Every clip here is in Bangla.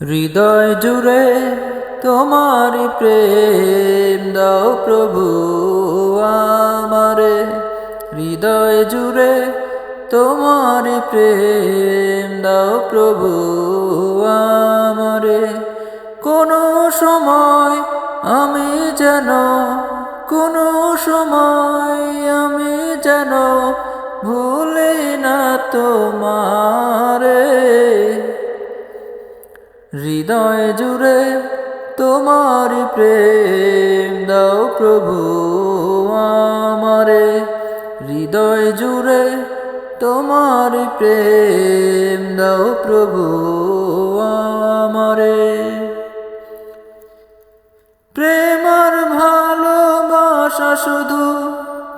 হৃদয় জুড়ে তোমারি প্রেম দাও প্রভু আমারে। হৃদয় জুড়ে তোমারি প্রেম দাও প্রভু আমারে। কোনো সময় আমি যেন কোনো সময় আমি যেন ভুলি না তোমারে। হৃদয় জুড়ে তোমারি প্রেম দাও প্রভু আমারে। হৃদয় জুড়ে তোমারি প্রেম দাও প্রভু আমারে। প্রেম আর ভালোবাসা শুধু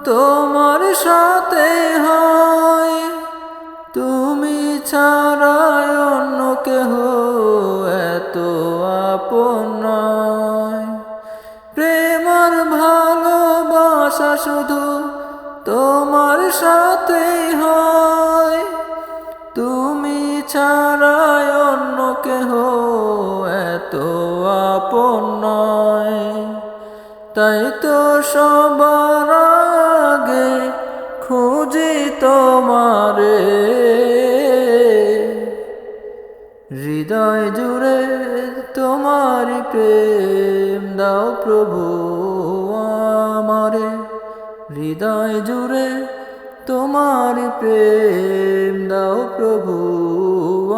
তোমার সাথে হয়, তুমি ছাড়া অন্য কেহ এত আপন নয়। প্রেম আর ভালোবাসা শুধু তোমার সাথে হয়, তুমি ছাড়া অন্য কেহ এত আপন নয়। তাই তো সবার আগে খুঁজি তোমারে। হৃদয় জুড়ে তোমারি প্রেম দাও প্রভু আমারে। হৃদয় জুড়ে তোমারি প্রেম দাও প্রভু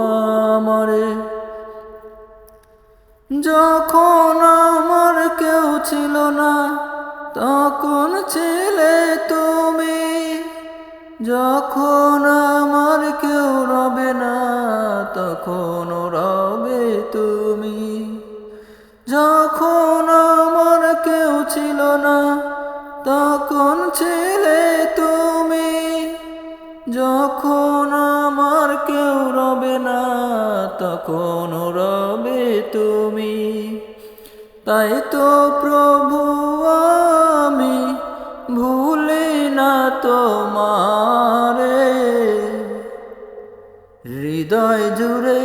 আমারে। যখন আমার কেউ ছিল না তখন ছিলে তুমি, যখন আমার কেউ রবে না তখন রবে তুমি। যখন আমার কেউ ছিল না তখন ছিলে তুমি, যখন আমার কেউ রবে না তখন রবে তুমি। তাই তো প্রভু আমি ভুলি না তোমারে। হৃদয় জুড়ে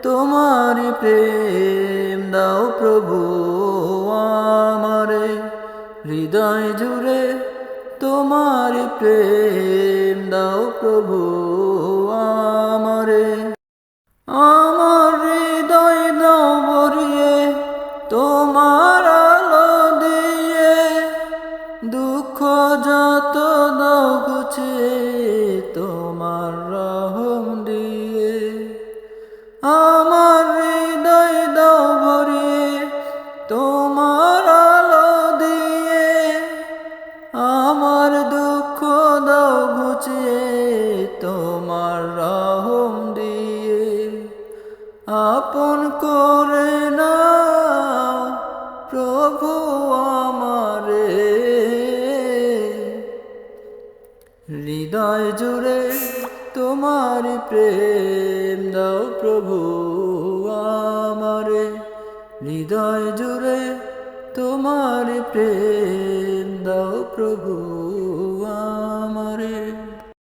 তোমারি প্রেম দাও প্রভু আমারে। হৃদয় জুড়ে তোমারি প্রেম দাও প্রভু আমারে। আমার হৃদয় দাও ভরিয়ে তোমার আলো দিয়ে, দুঃখ যত দাও ঘুচিয়ে তোমার রহম দিয়ে। আমার হৃদয় দাও ভরিয়ে তোমার আলো দিয়ে, আমার দুঃখ দাও ঘুচিয়ে তোমার রহম দিয়ে। আপন করে নাও প্রভু আমারে। হৃদয় জুড়ে তোমারি প্রেম দাও প্রভু আমারে। হৃদয় জুড়ে তোমারি প্রেম দাও প্রভু।